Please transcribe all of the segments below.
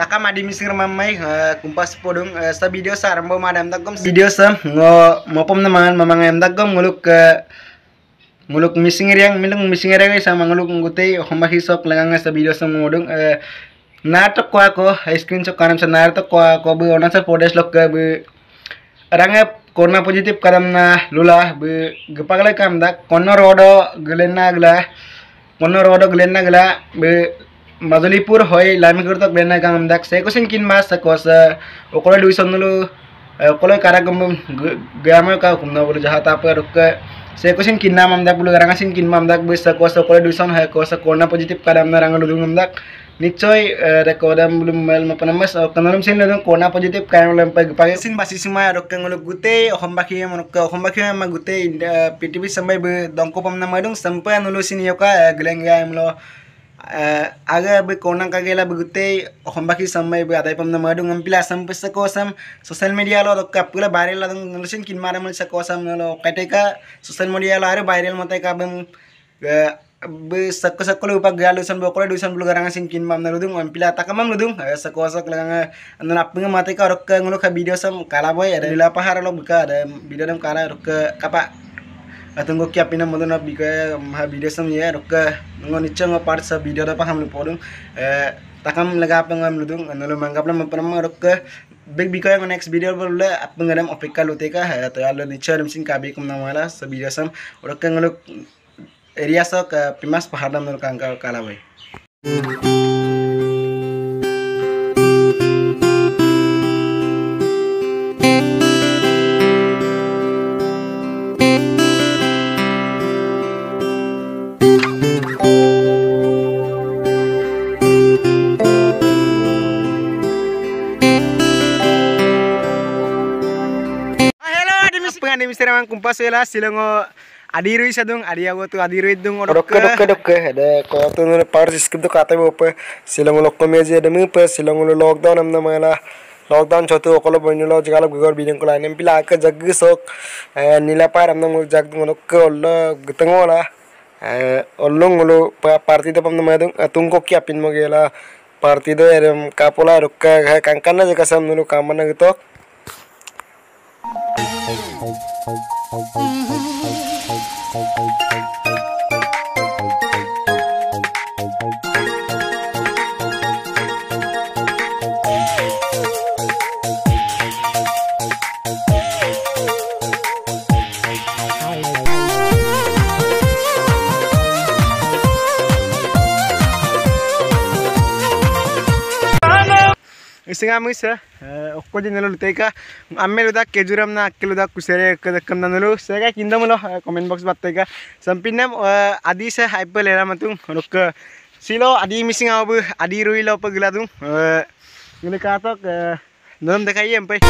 taka madi misir mamai kumpas podung sa video sa rambo madam tagom video sa mopom naman mamangayam tagom nguluk missing area sa manguluk ngutay hombaki sok lagang sa video sa modung natok ko ako screenshot kanam sa natok ko bu onan sa podes lok bu rangap corona positif kadam na lula bu gepagla kam dak konno rodo glenna gla bu Madulipur hoy lami kurtok glenna kam dak se kosin kin mas sa kos okolo duison nulu okolo karagam gama ka kumna bulu jahata pa ruk se kosin kin nam dak bulu garangasin kin mam dak bu sa kos okolo duison hay kos corona positif kadam na rangal dum dak nicoy rekodam belum mel mapanamas kanalum sin ladong corona positif kayak lempag pagesin basisima rok nguluk gute hombaki magute PTV sampai be dongko pam namadung sampai nulusin yoka gelengga mlo aga be corona kagela begute hombaki sampai be adai pam namadung ampila sampai sakosam sosial media lo rok pula viral ladong nulusin kin maramul sakosam lo kateka sosial media lo are viral mate ka bem be sakko lupa galusan bokole dusan bulu garang singkin mam naludung ampila takamam ludung sakko lang anan apnga mate ka rok ngulu ka video sam kala boy ada lila pahara lo buka ada video dam kala rok kapa atunggo kya pina modona bika ha video sam ya rok ngoni chang part sa video da paham lu podung takam laga pangam ludung analo manggap na mapanam rok big bika next video bolu apnga dam opika luteka to alo ni chadam sing kabi kum namala sa video sam rok ngulu area sok pimas pahadam nol kangka kalawai. Hello, adi misir mang kumpas wela silongo Adirui sadung adiago tu adirui dung dokke ada ko tu ne par skip to kata bo pe silong lok me je demi pe silong lockdown amna mala lockdown chotu okolo bonilo jagala gor bideng ko lainem pila ka jagg sok nila par amna mo jag ngonok ko olla gtengola ollong lo partido pamna madung tungko kya pin mo gela partido erem kapola rukka kankana je kasam nulu kamana gitu Isinga musa okko jinelo luteka amme luda kejuram na akkeluda kusere kadakam nanulu sega kindamulo comment box batteka sampinam adi se hype lera matung rok silo adi missing abu adi rui lo pagladung ngene katok nom dekai empai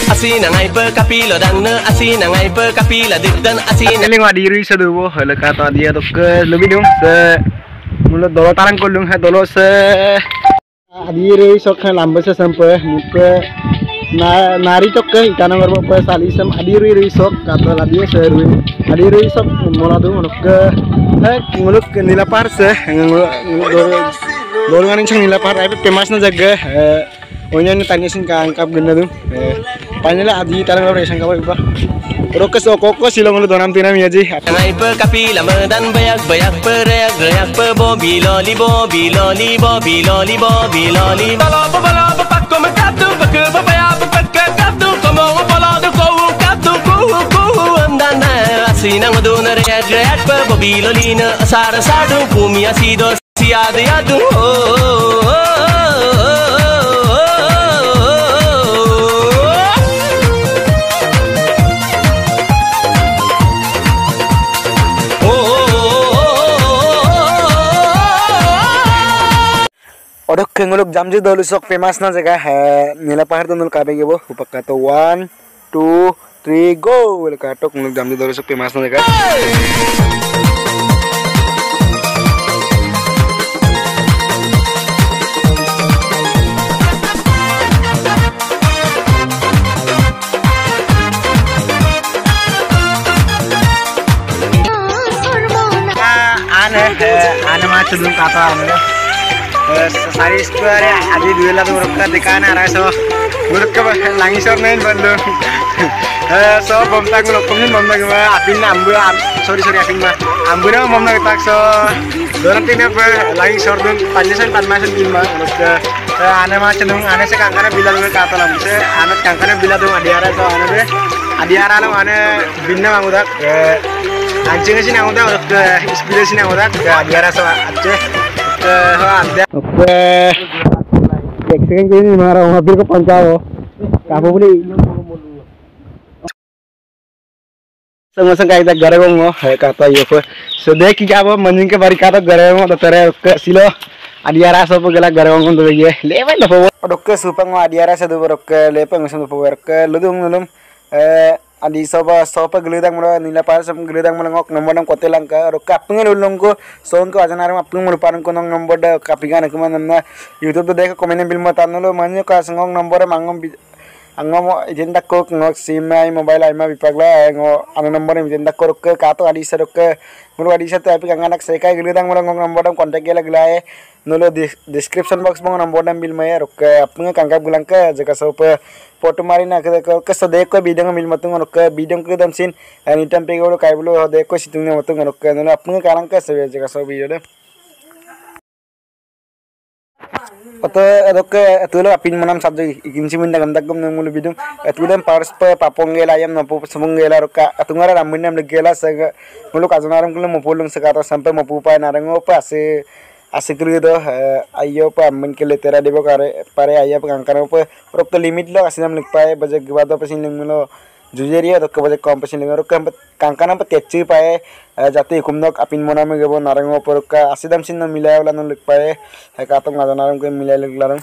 Asina ngai pe kapilo dang ne asina ngai pe kapila dikdan asina lingwa diri saduwo hala kata dia tok lebih dong se mulut dolo tarang kolung ha dolo se adiri sok lambe se sampai muke nari tok ke itana gorbo pe sali sam adiri sok kata ladia se adiri sok monadu muke nguluk nilapar se dolo nganin chang nilapar ai pemas na jaga onya ni tanya sing angkap genda tuh panela adi tarang lo resang kabar iba rokes okoko silong lu donam tinam ya ji ngai pe kapila medan bayak pereak reak pe bobi loli bala pakko makatu pakku papaya pakka katu komo pala du ko katu ku andana asina ngoduna reak pe bobi loli na asara sadu bumi asido siada yadu odok nguluk jamji dolu sok famous na jaga nila pahar tunul kabe gebo upaka to 1 2 3 go wel katok nguluk jamji dolu sok famous na jaga ane mah cenderung kata ane sari square adi duela tuh mereka dekan arah so mereka langi sor main bandung so bom tang lokomin bom tang mah apin ambu sorry apin mah ambu na bom tang tak so dorang tinggal langi sor dong panjasan panmasan bima mereka ane mah cenderung ane sekangkana bila tuh kata lah se ane kangkana bila tuh adi arah so ane be adi arah lo ane binna mangudak anjingnya sih nang udah ke inspirasi nang udah ke adi arah so aja ke ada oke sekarang ini marah hampir ke Pancao kamu beli kayak tak gareng mo kata yo sedek kita apa menjing ke bari kata gareng mo tere ke silo adiara so pegala gareng mo tuh ye level lah po ke supang mo adiara sa do ke lepang so po ke ludung adi soba geludang mo nila para sa geludang mo ngok nomor ng kote lang ka roka pengen ulong ko son ko ajanar mo apung mo parang ko ng nomor da kapigan ko man na YouTube do deka komen bil mo tanulo manyo ka sangong nomor mangom anggo ijendak ko ngok simai mobile ay mabipagla ngo ano nomor ijendak ko ke kato adi sa ke mulu adi sa tapi kanganak sekay geludang mo ngok nomor dam kontak gela gelae nulo description box mo nomor dam bil maya roke apung kangkap gulang ke jaka sopa photo मारी ना के सो देख को video मिल मतुंग के video के दम seen any time पे गोलो काय बोलो देख को सितुंग ने मतुंग के न अपने कारण के से जगह सो वीडियो दे अतो अदोके तुलो अपिन मनम सब्ज इकिनसी मिंदा गंदा गम न मुल वीडियो तुलम पार्स पे पापोंगे लायम न पो समंगे ला रोका अतुंगरा रामिनम लगेला सग मुलो काजनारम कुल मपोलुंग सकातो संपे मपुपा नारंगो पासे asikri do ayo pa amin ke letera debo kare pare ayo pangkano pa rok limit lo asinam likpae baje gibado pasin linglo jujeria do ke baje kompesin lingro ke kangkana pa techi pae jati kumnok apin moname gebo narango por ka asidam sin milay wala no likpae ka to ngadanaram ke milay liglaram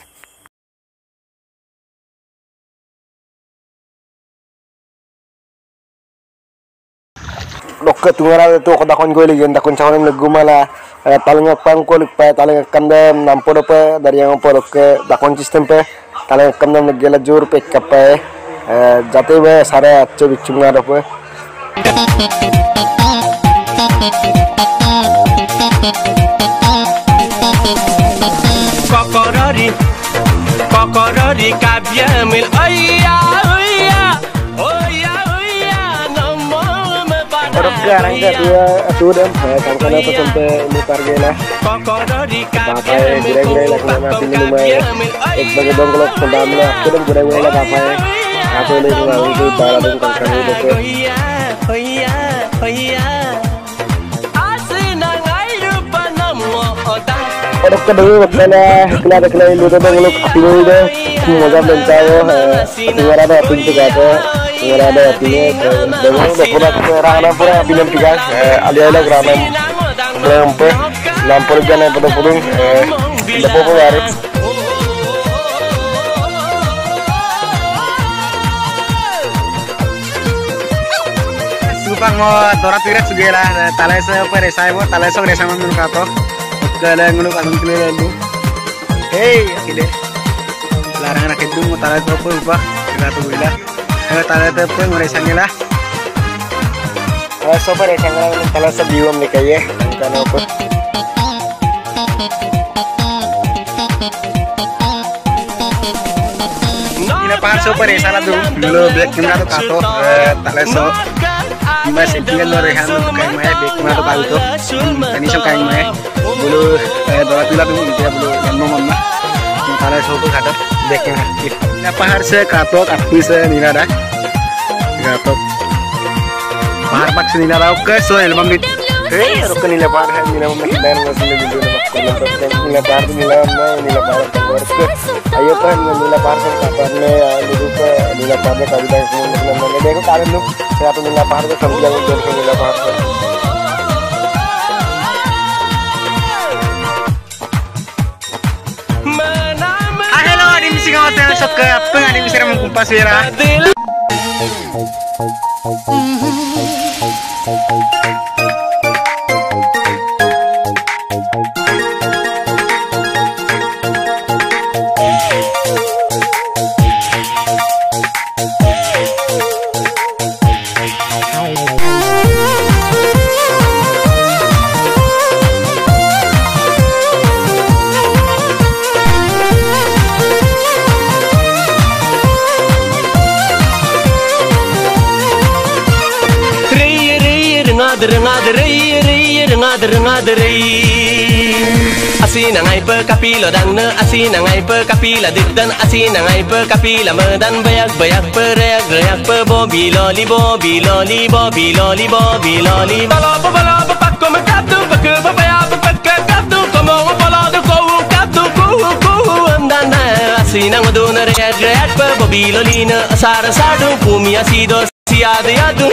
dokka tungara to kodakon go ligen dakon chawanam legumala talenga pangko likpa talenga kanda nampo pe dari yang por ke dakon system pe talenga kanda negela jur pe kapai jate be sare accho bichunga pe kokorori kabya mil ayya Sekarang tu dem kangkana to sampai mutar gela papai gure-gure la kuma pini lumai ek bagi dong kalau sendamla tu dem gure-gure la papai aku le kuma itu bala dong kangkana itu Odok kedua kena lu tu dong lu apinu itu moga bentao tinggal ada pintu kata tinggal ada pintu dengan pura pura pinam tiga aliala granam lampur jana pada purung lepo pare supang mo tora tirat sugela talesa pare sai mo talesa resa mo kato kala ngulu kan kile lu hey akide larangan nak itu mo talesa po ba kato wila talesa po resa ngela so pare sangala talesa biwam ni kaye kan apa ina paso pare sala dulu black kimna to kato talesa mas tinggal lo rehan lo kayak mae bek mana to kali to tani so kayak mae bulu dola tula tu dia bulu yang mau mama kalau sopo kata bek na pahar se kato api se nila dah kato pahar pak se nila rau ke so elbam dit rok nila pahar hai nila mama dan masih lebih dulu nak nila pahar tu nila mama nila pahar tu ayo kan nila pahar se kapan ne dulu ke nila pahar ne kali dah semua nak देखो कारण लोग saya tu nila pahar tu sambil jalan jalan nila pahar tu hello ada misi kau tengah sok ke apa ada misi ramai kumpas ya Asina ngai pe kapila dang ne, asina ngai pe kapila dikdan, asina ngai pe kapila medan bayak pe reak pe bobi loli bobi loli bobi loli bobi loli. Bala pakko me katu pakke papaya pakke katu komo bala de ko katu ku andana. Asina ngoduna reak pe bobi loli ne asara sadu pumi asido siada yadu.